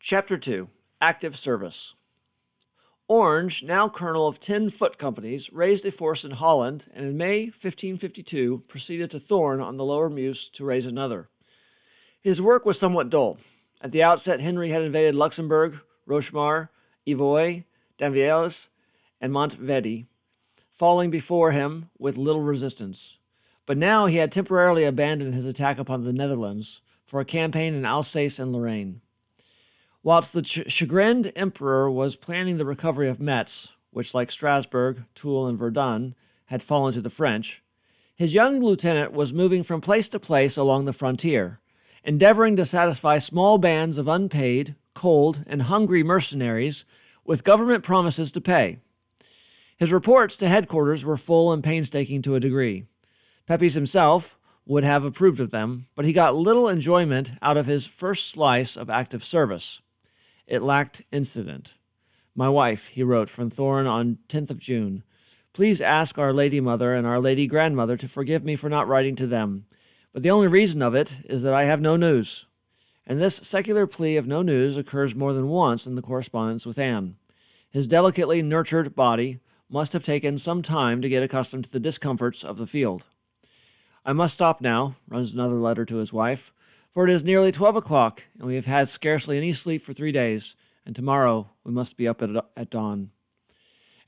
Chapter 2. Active Service. Orange, now colonel of 10 foot companies, raised a force in Holland, and in May 1552 proceeded to Thorn on the Lower Meuse to raise another. His work was somewhat dull. At the outset, Henry had invaded Luxembourg, Rochemar, Evoy, Danville's, and Montvedi, falling before him with little resistance. But now he had temporarily abandoned his attack upon the Netherlands for a campaign in Alsace and Lorraine. Whilst the chagrined emperor was planning the recovery of Metz, which, like Strasbourg, Toul, and Verdun, had fallen to the French, his young lieutenant was moving from place to place along the frontier, endeavoring to satisfy small bands of unpaid, cold, and hungry mercenaries with government promises to pay. His reports to headquarters were full and painstaking to a degree. Pepys himself would have approved of them, but he got little enjoyment out of his first slice of active service. It lacked incident. "My wife," he wrote from Thorn on 10th of June, "please ask Our Lady Mother and Our Lady Grandmother to forgive me for not writing to them, but the only reason of it is that I have no news." And this secular plea of no news occurs more than once in the correspondence with Anne. His delicately nurtured body must have taken some time to get accustomed to the discomforts of the field. "I must stop now," runs another letter to his wife, "for it is nearly 12 o'clock, and we have had scarcely any sleep for 3 days, and tomorrow we must be up at dawn."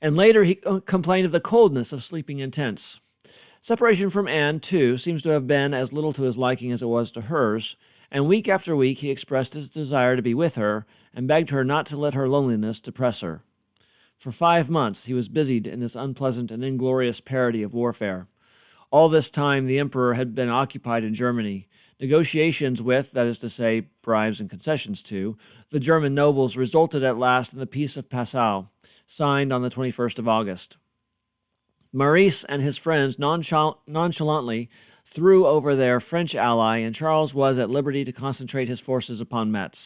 And later he complained of the coldness of sleeping in tents. Separation from Anne, too, seems to have been as little to his liking as it was to hers, and week after week he expressed his desire to be with her, and begged her not to let her loneliness depress her. For 5 months he was busied in this unpleasant and inglorious parody of warfare. All this time the emperor had been occupied in Germany. Negotiations with, that is to say, bribes and concessions to, the German nobles resulted at last in the Peace of Passau, signed on the 21st of August. Maurice and his friends nonchalantly threw over their French ally, and Charles was at liberty to concentrate his forces upon Metz.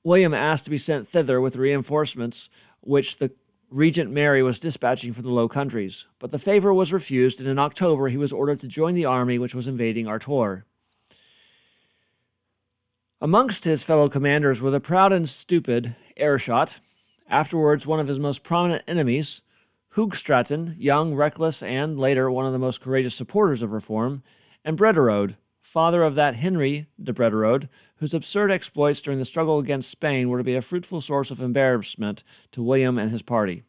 William asked to be sent thither with reinforcements which the Regent Mary was dispatching from the Low Countries, but the favor was refused, and in October he was ordered to join the army which was invading Artois. Amongst his fellow commanders were the proud and stupid Aerschot, afterwards one of his most prominent enemies, Hoogstraten, young, reckless, and later one of the most courageous supporters of reform, and Brederode, father of that Henry de Brederode, whose absurd exploits during the struggle against Spain were to be a fruitful source of embarrassment to William and his party.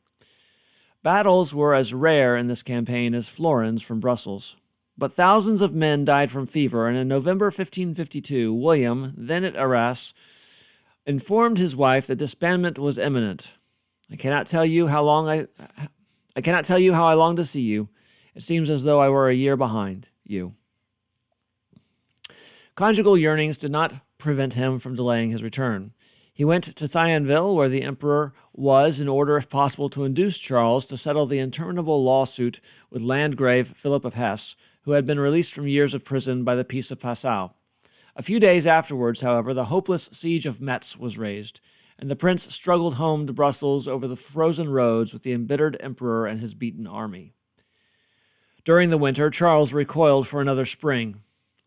Battles were as rare in this campaign as florins from Brussels. But thousands of men died from fever, and in November 1552, William, then at Arras, informed his wife that disbandment was imminent. I cannot tell you how I long to see you. It seems as though I were a year behind you." Conjugal yearnings did not prevent him from delaying his return. He went to Thionville, where the emperor was, in order, if possible, to induce Charles to settle the interminable lawsuit with Landgrave Philip of Hesse, who had been released from years of prison by the Peace of Passau. A few days afterwards, however, the hopeless siege of Metz was raised, and the prince struggled home to Brussels over the frozen roads with the embittered emperor and his beaten army. During the winter, Charles recoiled for another spring.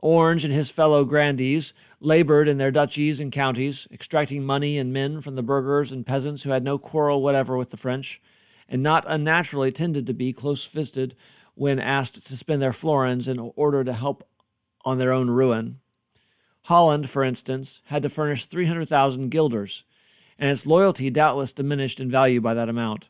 Orange and his fellow grandees labored in their duchies and counties, extracting money and men from the burghers and peasants who had no quarrel whatever with the French, and not unnaturally tended to be close-fisted when asked to spend their florins in order to help on their own ruin. Holland, for instance, had to furnish 300,000 guilders, and its loyalty doubtless diminished in value by that amount.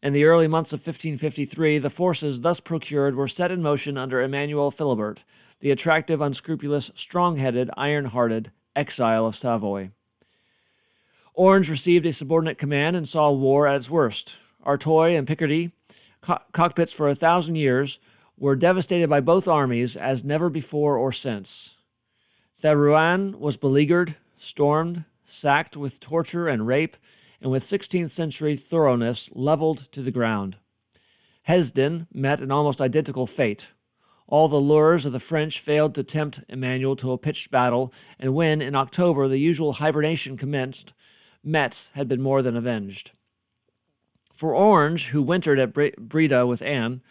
In the early months of 1553, the forces thus procured were set in motion under Emmanuel Philibert, the attractive, unscrupulous, strong-headed, iron-hearted exile of Savoy. Orange received a subordinate command and saw war at its worst. Artois and Picardy, cockpits for 1,000 years, were devastated by both armies as never before or since. Therouanne was beleaguered, stormed, sacked with torture and rape, and with 16th century thoroughness leveled to the ground. Hesdin met an almost identical fate. All the lures of the French failed to tempt Emmanuel to a pitched battle, and when, in October, the usual hibernation commenced, Metz had been more than avenged. For Orange, who wintered at Breda with Anne,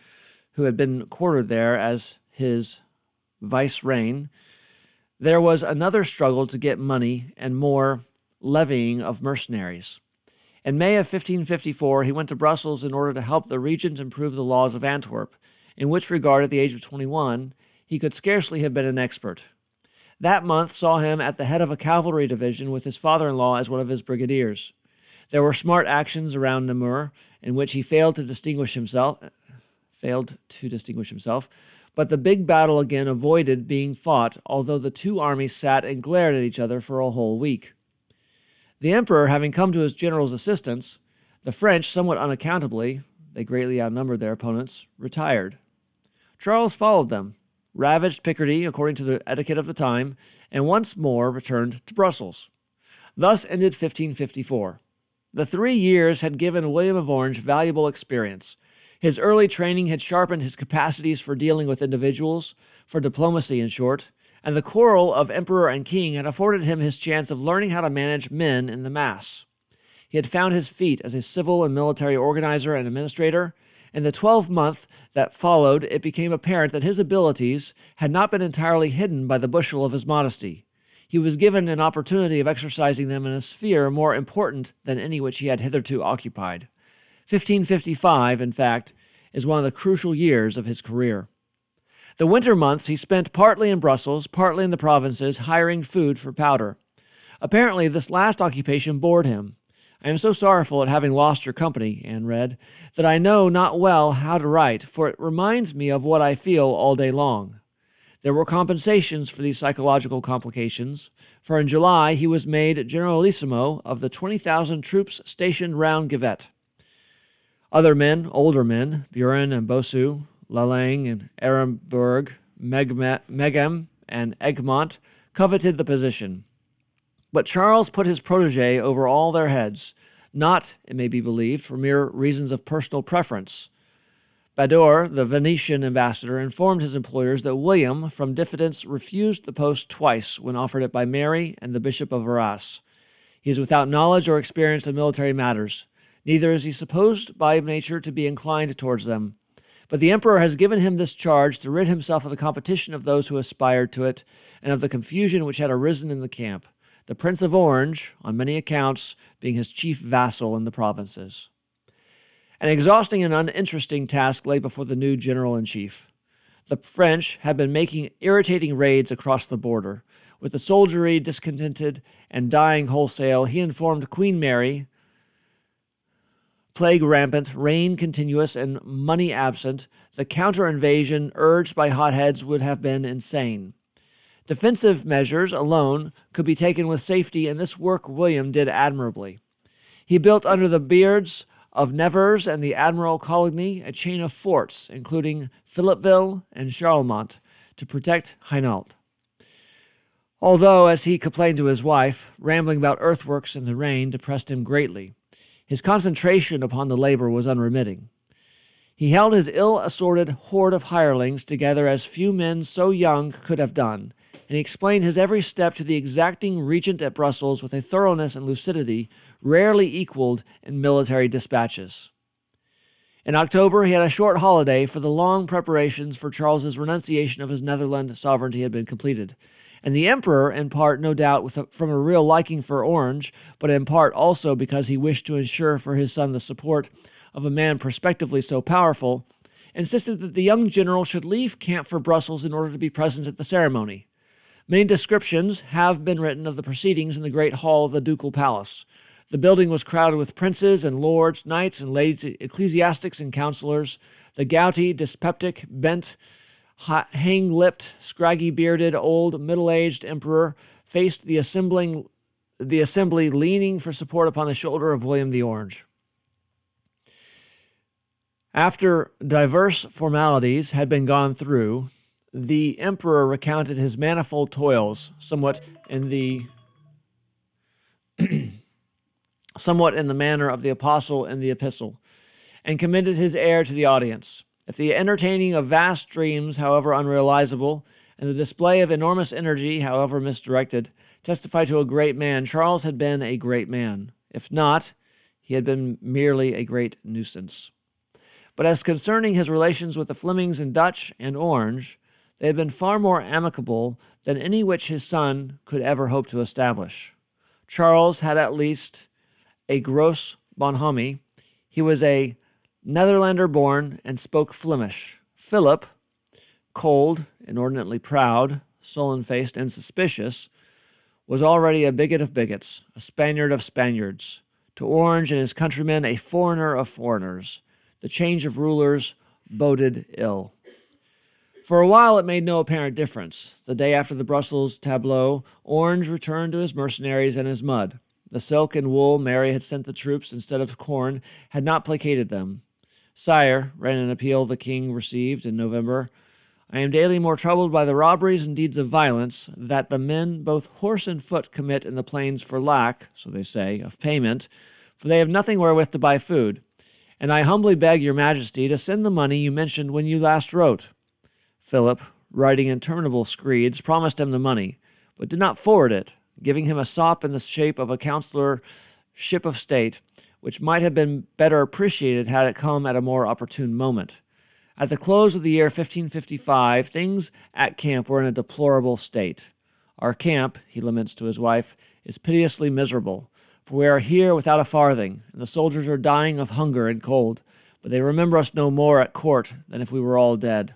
who had been quartered there as his vice-reine, there was another struggle to get money and more levying of mercenaries. In May of 1554, he went to Brussels in order to help the regent improve the laws of Antwerp, in which regard, at the age of 21, he could scarcely have been an expert. That month saw him at the head of a cavalry division with his father-in-law as one of his brigadiers. There were smart actions around Namur, in which he failed to distinguish himself, but the big battle again avoided being fought, although the two armies sat and glared at each other for a whole week. The emperor having come to his general's assistance, the French, somewhat unaccountably, they greatly outnumbered their opponents, retired. Charles followed them, ravaged Picardy according to the etiquette of the time, and once more returned to Brussels. Thus ended 1554. The 3 years had given William of Orange valuable experience. His early training had sharpened his capacities for dealing with individuals, for diplomacy in short, and the quarrel of emperor and king had afforded him his chance of learning how to manage men in the mass. He had found his feet as a civil and military organizer and administrator. In the 12-month that followed, it became apparent that his abilities had not been entirely hidden by the bushel of his modesty. He was given an opportunity of exercising them in a sphere more important than any which he had hitherto occupied. 1555, in fact, is one of the crucial years of his career. The winter months he spent partly in Brussels, partly in the provinces, hiring food for powder. Apparently, this last occupation bored him. "I am so sorrowful at having lost your company," Anne read, "that I know not well how to write, for it reminds me of what I feel all day long." There were compensations for these psychological complications, for in July he was made generalissimo of the 20,000 troops stationed round Givet. Other men, older men, Buren and Bossu, Lalande and Ehrenberg, Meghem and Egmont, coveted the position. But Charles put his protege over all their heads, not, it may be believed, for mere reasons of personal preference. Badour, the Venetian ambassador, informed his employers that William, from diffidence, refused the post twice when offered it by Mary and the Bishop of Arras. He is without knowledge or experience in military matters. Neither is he supposed by nature to be inclined towards them. But the emperor has given him this charge to rid himself of the competition of those who aspired to it, and of the confusion which had arisen in the camp, the Prince of Orange, on many accounts, being his chief vassal in the provinces. An exhausting and uninteresting task lay before the new general-in-chief. The French had been making irritating raids across the border. With the soldiery discontented and dying wholesale, he informed Queen Mary, plague rampant, rain continuous, and money absent, the counter-invasion urged by hotheads would have been insane. Defensive measures alone could be taken with safety, and this work William did admirably. He built under the beards of Nevers and the Admiral Coligny a chain of forts, including Philippeville and Charlemont, to protect Hainault. Although, as he complained to his wife, rambling about earthworks in the rain depressed him greatly, his concentration upon the labor was unremitting. He held his ill-assorted horde of hirelings together as few men so young could have done, and he explained his every step to the exacting regent at Brussels with a thoroughness and lucidity rarely equaled in military dispatches. In October, he had a short holiday, for the long preparations for Charles's renunciation of his Netherland sovereignty had been completed, and the emperor, in part, no doubt, from a real liking for Orange, but in part also because he wished to ensure for his son the support of a man prospectively so powerful, insisted that the young general should leave camp for Brussels in order to be present at the ceremony. Many descriptions have been written of the proceedings in the great hall of the ducal palace. The building was crowded with princes and lords, knights and ladies, ecclesiastics and councillors. The gouty, dyspeptic, bent, hang-lipped, scraggy-bearded, old, middle-aged emperor faced the assembly leaning for support upon the shoulder of William the Orange. After diverse formalities had been gone through, the emperor recounted his manifold toils, somewhat in the manner of the apostle in the epistle, and commended his heir to the audience. If the entertaining of vast dreams, however unrealizable, and the display of enormous energy, however misdirected, testify to a great man, Charles had been a great man. If not, he had been merely a great nuisance. But as concerning his relations with the Flemings and Dutch and Orange, they had been far more amicable than any which his son could ever hope to establish. Charles had at least a gross bonhomie. He was a Netherlander born and spoke Flemish. Philip, cold, inordinately proud, sullen-faced, and suspicious, was already a bigot of bigots, a Spaniard of Spaniards. To Orange and his countrymen, a foreigner of foreigners. The change of rulers boded ill. For a while it made no apparent difference. The day after the Brussels tableau, Orange returned to his mercenaries and his mud. The silk and wool Mary had sent the troops instead of corn had not placated them. Sire, ran an appeal the king received in November, I am daily more troubled by the robberies and deeds of violence that the men, both horse and foot, commit in the plains for lack, so they say, of payment, for they have nothing wherewith to buy food. And I humbly beg your majesty to send the money you mentioned when you last wrote. Philip, writing interminable screeds, promised him the money, but did not forward it, giving him a sop in the shape of a councillorship of state, which might have been better appreciated had it come at a more opportune moment. At the close of the year 1555, things at camp were in a deplorable state. Our camp, he laments to his wife, is piteously miserable, for we are here without a farthing, and the soldiers are dying of hunger and cold, but they remember us no more at court than if we were all dead.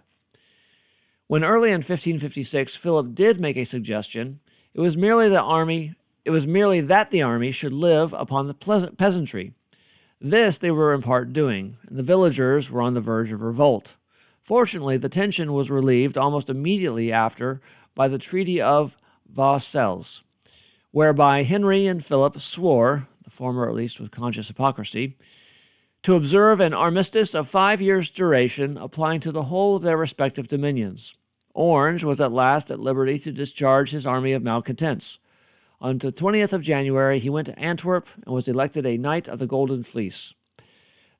When early in 1556 Philip did make a suggestion, it was merely that the army should live upon the peasantry. This they were in part doing, and the villagers were on the verge of revolt. Fortunately, the tension was relieved almost immediately after by the Treaty of Versailles, whereby Henry and Philip swore, the former at least with conscious hypocrisy, to observe an armistice of 5 years' duration applying to the whole of their respective dominions. Orange was at last at liberty to discharge his army of malcontents. On the 20th of January, he went to Antwerp and was elected a Knight of the Golden Fleece.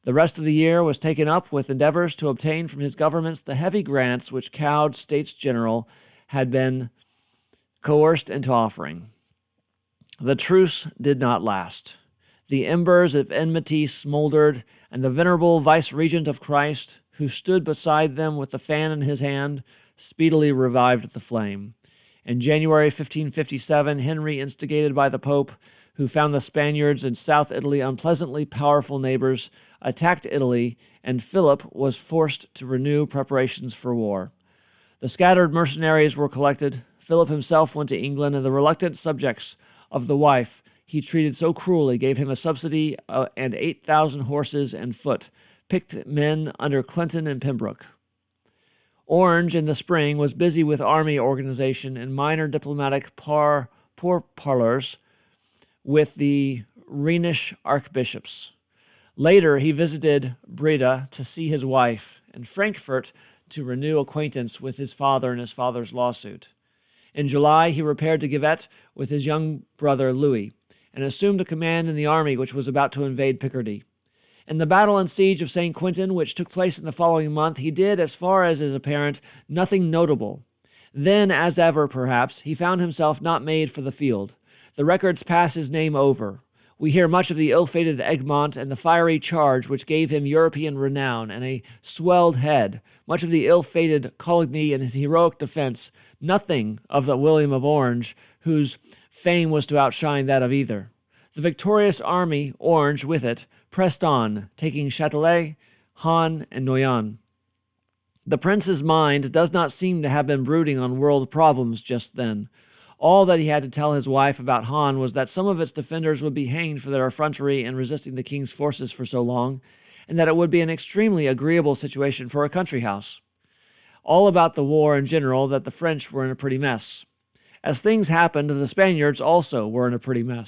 The rest of the year was taken up with endeavors to obtain from his governments the heavy grants which cowed States General had been coerced into offering. The truce did not last. The embers of enmity smoldered, and the venerable vice-regent of Christ, who stood beside them with the fan in his hand, speedily revived the flame. In January 1557, Henry, instigated by the Pope, who found the Spaniards in South Italy unpleasantly powerful neighbors, attacked Italy, and Philip was forced to renew preparations for war. The scattered mercenaries were collected. Philip himself went to England, and the reluctant subjects of the wife he treated so cruelly gave him a subsidy and 8,000 horses and foot, picked men under Clinton and Pembroke. Orange, in the spring, was busy with army organization and minor diplomatic pourparlers with the Rhenish archbishops. Later, he visited Breda to see his wife, and Frankfurt to renew acquaintance with his father in his father's lawsuit. In July, he repaired to Givet with his young brother Louis, and assumed a command in the army which was about to invade Picardy. In the battle and siege of St. Quentin, which took place in the following month, he did, as far as is apparent, nothing notable. Then, as ever, perhaps, he found himself not made for the field. The records pass his name over. We hear much of the ill-fated Egmont and the fiery charge which gave him European renown and a swelled head, much of the ill-fated Coligny and his heroic defense, nothing of the William of Orange, whose fame was to outshine that of either. The victorious army, Orange with it, pressed on, taking Châtelet, Han, and Noyon. The prince's mind does not seem to have been brooding on world problems just then. All that he had to tell his wife about Han was that some of its defenders would be hanged for their effrontery in resisting the king's forces for so long, and that it would be an extremely agreeable situation for a country house. All about the war in general, that the French were in a pretty mess. As things happened, the Spaniards also were in a pretty mess.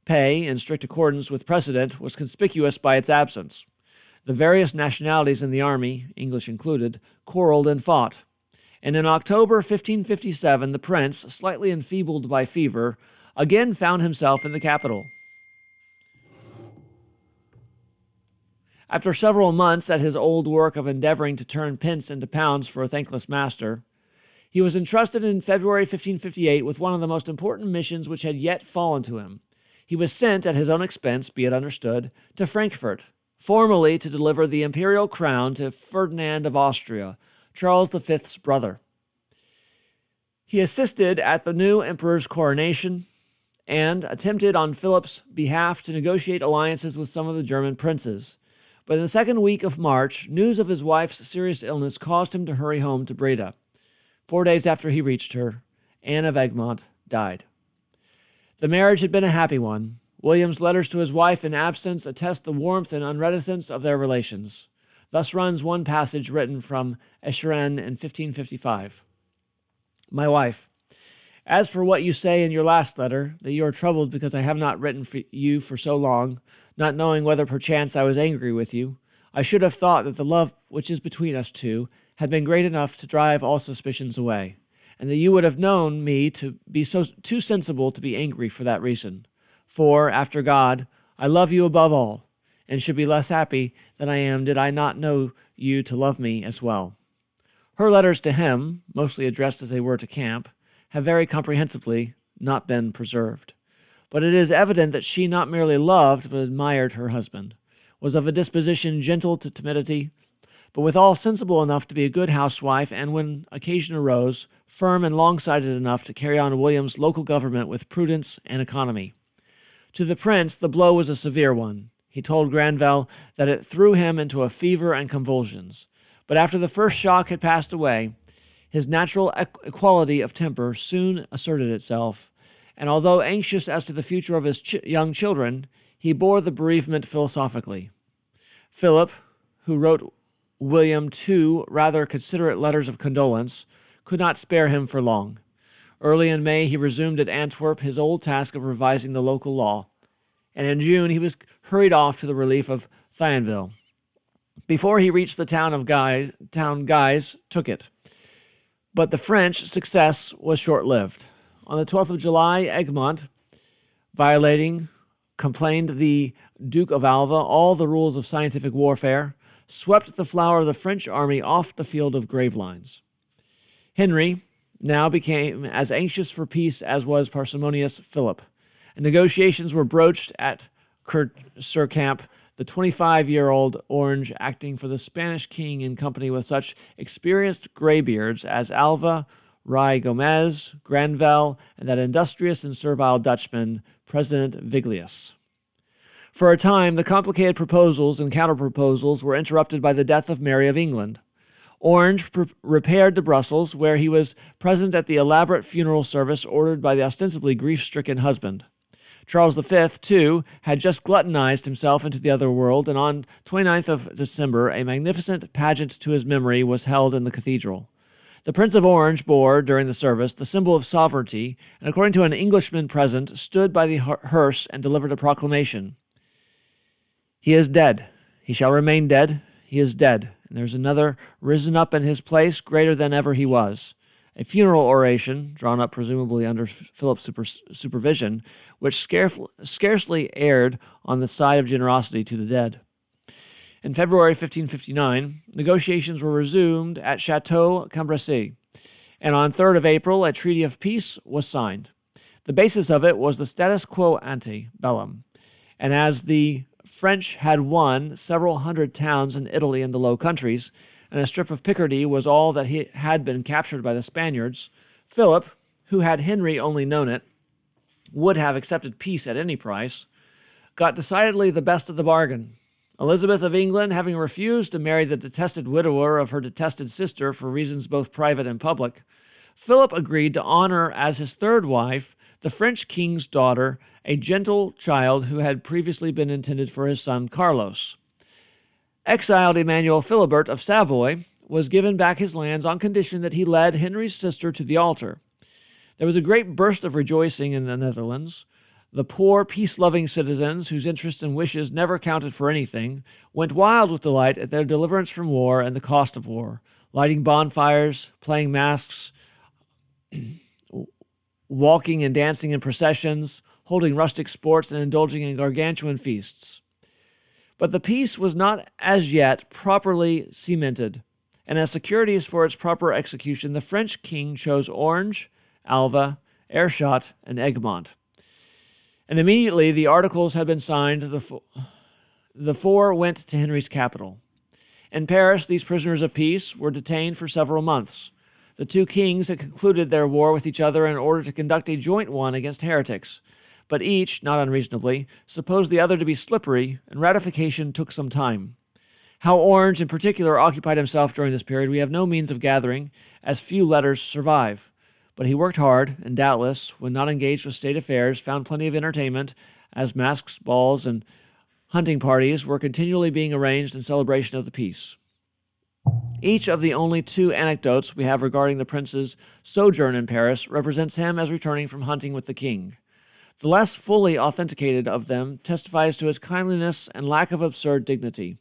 Pay, in strict accordance with precedent, was conspicuous by its absence. The various nationalities in the army, English included, quarreled and fought. And in October 1557, the prince, slightly enfeebled by fever, again found himself in the capital. After several months at his old work of endeavoring to turn pence into pounds for a thankless master, he was entrusted in February 1558 with one of the most important missions which had yet fallen to him. He was sent, at his own expense, be it understood, to Frankfurt, formally to deliver the imperial crown to Ferdinand of Austria, Charles V's brother. He assisted at the new emperor's coronation, and attempted on Philip's behalf to negotiate alliances with some of the German princes. But in the second week of March, news of his wife's serious illness caused him to hurry home to Breda. 4 days after he reached her, Anne of Egmont died. The marriage had been a happy one. William's letters to his wife in absence attest the warmth and unreticence of their relations. Thus runs one passage written from Escheren in 1555. My wife, as for what you say in your last letter, that you are troubled because I have not written for you for so long, not knowing whether perchance I was angry with you, I should have thought that the love which is between us two had been great enough to drive all suspicions away, and that you would have known me to be too sensible to be angry for that reason. For, after God, I love you above all, and should be less happy than I am did I not know you to love me as well. Her letters to him, mostly addressed as they were to Camp, have very comprehensively not been preserved. But it is evident that she not merely loved, but admired her husband, was of a disposition gentle to timidity, but withal sensible enough to be a good housewife, and when occasion arose, firm and long-sighted enough to carry on William's local government with prudence and economy. To the prince, the blow was a severe one. He told Granvelle that it threw him into a fever and convulsions. But after the first shock had passed away, his natural equality of temper soon asserted itself, and although anxious as to the future of his young children, he bore the bereavement philosophically. Philip, who wrote William 2 rather considerate letters of condolence, could not spare him for long. Early in May he resumed at Antwerp his old task of revising the local law, and in June he was hurried off to the relief of Thionville. Before he reached the town, Guise took it. But the French success was short-lived. On the 12th of July, Egmont, complained the Duke of Alva all the rules of scientific warfare, swept the flower of the French army off the field of Gravelines. Henry now became as anxious for peace as was parsimonious Philip, and negotiations were broached at Sur-Camp, the 25-year-old Orange acting for the Spanish king in company with such experienced graybeards as Alva, Ruy Gomez, Granvelle, and that industrious and servile Dutchman, President Viglius. For a time, the complicated proposals and counter-proposals were interrupted by the death of Mary of England. Orange repaired to Brussels, where he was present at the elaborate funeral service ordered by the ostensibly grief-stricken husband. Charles V, too, had just gluttonized himself into the other world, and on 29th of December a magnificent pageant to his memory was held in the cathedral. The Prince of Orange bore, during the service, the symbol of sovereignty, and according to an Englishman present, stood by the hearse and delivered a proclamation. He is dead. He shall remain dead. He is dead. And there's another risen up in his place, greater than ever he was. A funeral oration, drawn up presumably under Philip's supervision, which scarcely erred on the side of generosity to the dead. In February 1559, negotiations were resumed at Chateau Cambrésis, and on 3rd of April a treaty of peace was signed. The basis of it was the status quo ante bellum, and as the French had won several hundred towns in Italy and the Low Countries, and a strip of Picardy was all that had been captured by the Spaniards, Philip, who had Henry only known it, would have accepted peace at any price, got decidedly the best of the bargain. Elizabeth of England, having refused to marry the detested widower of her detested sister for reasons both private and public, Philip agreed to honor as his third wife the French king's daughter, a gentle child who had previously been intended for his son Carlos. Exiled Emmanuel Philibert of Savoy was given back his lands on condition that he led Henry's sister to the altar. There was a great burst of rejoicing in the Netherlands. The poor, peace-loving citizens, whose interests and wishes never counted for anything, went wild with delight at their deliverance from war and the cost of war, lighting bonfires, playing masks, walking and dancing in processions, holding rustic sports, and indulging in gargantuan feasts. But the peace was not as yet properly cemented, and as securities for its proper execution, the French king chose Orange, Alva, Aerschot, and Egmont. And immediately the articles had been signed, the four went to Henry's capital. In Paris, these prisoners of peace were detained for several months. The two kings had concluded their war with each other in order to conduct a joint one against heretics, but each, not unreasonably, supposed the other to be slippery, and ratification took some time. How Orange in particular occupied himself during this period we have no means of gathering, as few letters survive. But he worked hard, and doubtless, when not engaged with state affairs, found plenty of entertainment, as masks, balls, and hunting parties were continually being arranged in celebration of the peace. Each of the only 2 anecdotes we have regarding the prince's sojourn in Paris represents him as returning from hunting with the king. The less fully authenticated of them testifies to his kindliness and lack of absurd dignity.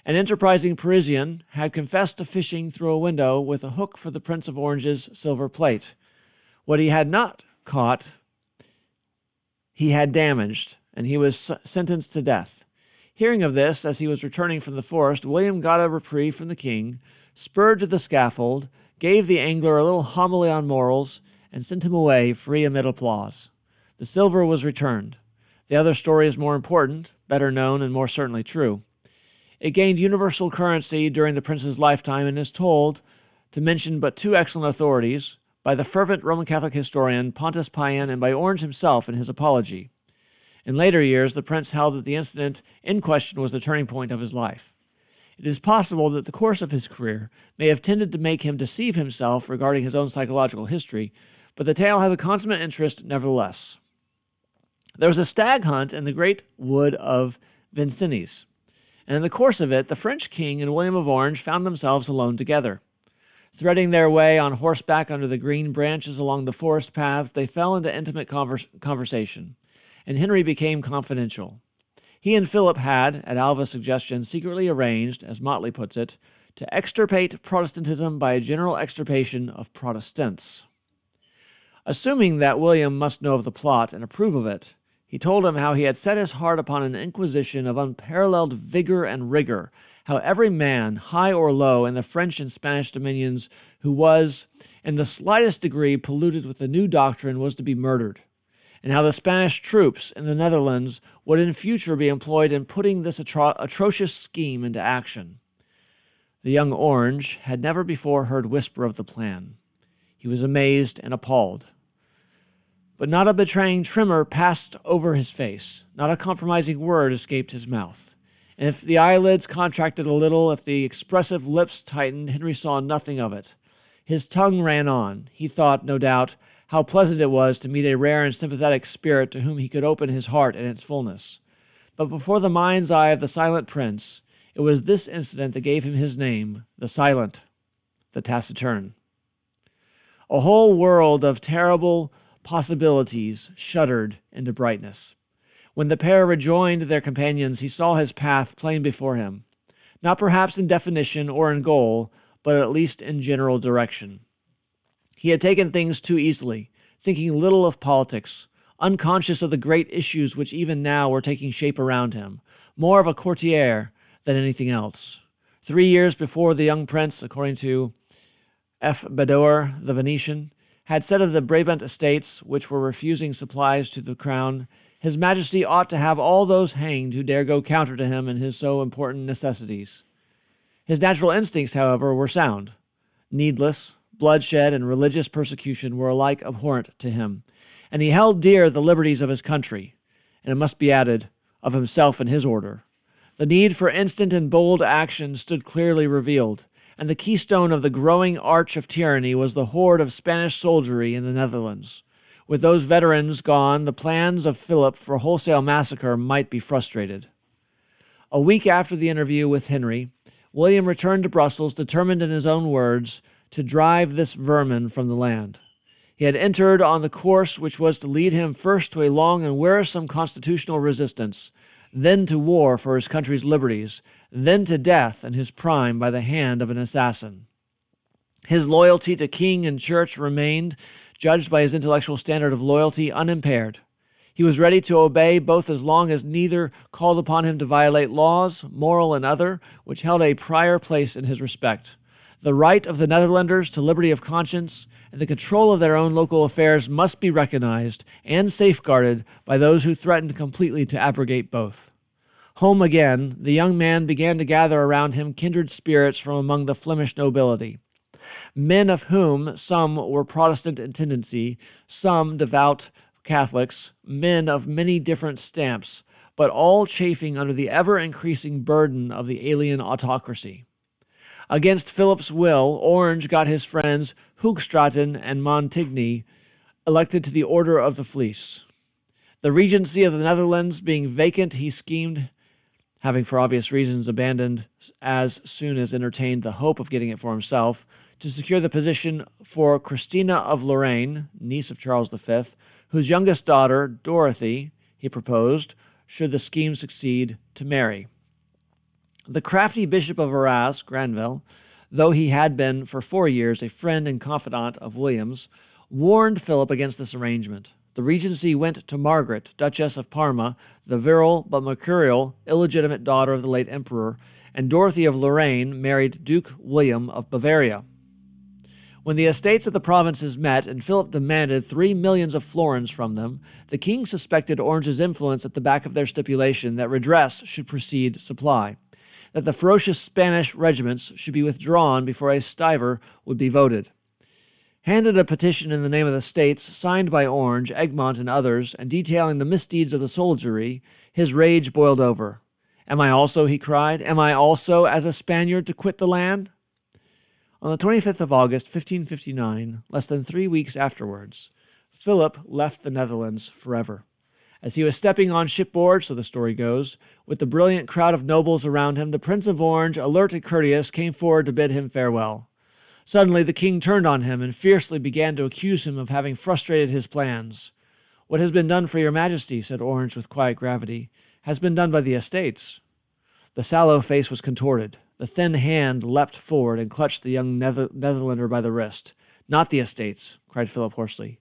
An enterprising Parisian had confessed to fishing through a window with a hook for the Prince of Orange's silver plate. What he had not caught, he had damaged, and he was sentenced to death. Hearing of this, as he was returning from the forest, William got a reprieve from the king, spurred to the scaffold, gave the angler a little homily on morals, and sent him away free amid applause. The silver was returned. The other story is more important, better known, and more certainly true. It gained universal currency during the prince's lifetime and is told, to mention but 2 excellent authorities, by the fervent Roman Catholic historian Pontus Pian and by Orange himself in his Apology. In later years, the prince held that the incident in question was the turning point of his life. It is possible that the course of his career may have tended to make him deceive himself regarding his own psychological history, but the tale has a consummate interest nevertheless. There was a stag hunt in the great wood of Vincennes, and in the course of it, the French king and William of Orange found themselves alone together. Threading their way on horseback under the green branches along the forest paths, they fell into intimate conversation, and Henry became confidential. He and Philip had, at Alva's suggestion, secretly arranged, as Motley puts it, to extirpate Protestantism by a general extirpation of Protestants. Assuming that William must know of the plot and approve of it, he told him how he had set his heart upon an inquisition of unparalleled vigor and rigor, how every man, high or low, in the French and Spanish dominions who was, in the slightest degree, polluted with the new doctrine was to be murdered, and how the Spanish troops in the Netherlands would in future be employed in putting this atrocious scheme into action. The young Orange had never before heard whisper of the plan. He was amazed and appalled. But not a betraying tremor passed over his face, not a compromising word escaped his mouth. And if the eyelids contracted a little, if the expressive lips tightened, Henry saw nothing of it. His tongue ran on. He thought, no doubt, how pleasant it was to meet a rare and sympathetic spirit to whom he could open his heart in its fullness. But before the mind's eye of the silent prince, it was this incident that gave him his name, the Silent, the Taciturn. A whole world of terrible possibilities shuddered into brightness. When the pair rejoined their companions, he saw his path plain before him, not perhaps in definition or in goal, but at least in general direction. He had taken things too easily, thinking little of politics, unconscious of the great issues which even now were taking shape around him, more of a courtier than anything else. 3 years before, the young prince, according to F. Bedore, the Venetian, had said of the Brabant estates, which were refusing supplies to the crown, His Majesty ought to have all those hanged who dare go counter to him in his so important necessities. His natural instincts, however, were sound. Needless bloodshed and religious persecution were alike abhorrent to him, and he held dear the liberties of his country, and it must be added, of himself and his order. The need for instant and bold action stood clearly revealed, and the keystone of the growing arch of tyranny was the horde of Spanish soldiery in the Netherlands. With those veterans gone, the plans of Philip for wholesale massacre might be frustrated. A week after the interview with Henry, William returned to Brussels, determined in his own words to drive this vermin from the land. He had entered on the course which was to lead him first to a long and wearisome constitutional resistance, then to war for his country's liberties, then to death in his prime by the hand of an assassin. His loyalty to king and church remained, judged by his intellectual standard of loyalty, unimpaired. He was ready to obey both as long as neither called upon him to violate laws, moral and other, which held a prior place in his respect. The right of the Netherlanders to liberty of conscience and the control of their own local affairs must be recognized and safeguarded by those who threatened completely to abrogate both. Home again, the young man began to gather around him kindred spirits from among the Flemish nobility, men of whom some were Protestant in tendency, some devout Catholics, men of many different stamps, but all chafing under the ever-increasing burden of the alien autocracy. Against Philip's will, Orange got his friends Hoogstraten and Montigny elected to the Order of the Fleece. The regency of the Netherlands being vacant, he schemed, having for obvious reasons abandoned as soon as entertained the hope of getting it for himself, to secure the position for Christina of Lorraine, niece of Charles V, whose youngest daughter, Dorothy, he proposed, should the scheme succeed, to marry. The crafty Bishop of Arras, Granville, though he had been for 4 years a friend and confidant of William's, warned Philip against this arrangement. The regency went to Margaret, Duchess of Parma, the virile but mercurial, illegitimate daughter of the late emperor, and Dorothy of Lorraine married Duke William of Bavaria. When the estates of the provinces met and Philip demanded 3 millions of florins from them, the king suspected Orange's influence at the back of their stipulation that redress should precede supply, that the ferocious Spanish regiments should be withdrawn before a stiver would be voted. Handed a petition in the name of the states, signed by Orange, Egmont, and others, and detailing the misdeeds of the soldiery, his rage boiled over. "Am I also," he cried, "am I also, as a Spaniard, to quit the land?" On the 25th of August, 1559, less than 3 weeks afterwards, Philip left the Netherlands forever. As he was stepping on shipboard, so the story goes, with the brilliant crowd of nobles around him, the Prince of Orange, alert and courteous, came forward to bid him farewell. Suddenly the king turned on him and fiercely began to accuse him of having frustrated his plans. "What has been done for your majesty," said Orange with quiet gravity, "has been done by the estates." The sallow face was contorted. The thin hand leapt forward and clutched the young Netherlander by the wrist. "Not the estates," cried Philip hoarsely.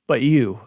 "But you.